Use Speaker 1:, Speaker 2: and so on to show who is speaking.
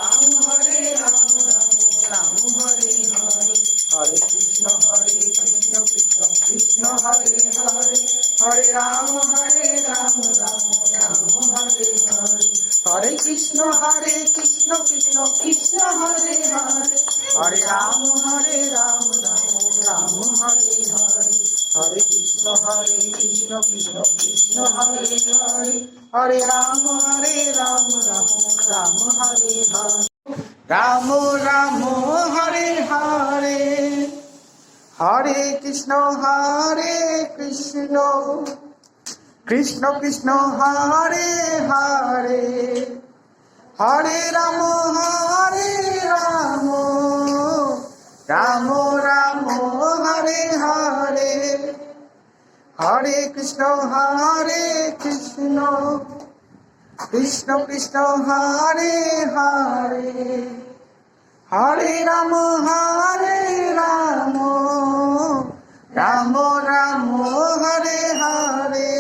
Speaker 1: Ram Hare Ram Ram Ram Hare Hare, Hare Krishna Krishna Krishna Hare Hare, Hare Ram Ram Ram Hare Hare, Hare Krishna Krishna Krishna Hare Hare, Hare Ram Ram Ram Hare Hare, Hare Krishna Krishna Krishna Hare Hare, Hare Ram Ram Ram Hare Hare. Ram Ram Hare Hare, Hare Krishna Krishna Krishna Krishna Hare Hare, Hare Ram Ram Ram Ram Hare Hare, Hare Krishna Krishna Krishna Krishna Hare Hare, Hare Ram Ram Ram Ram Hare Hare.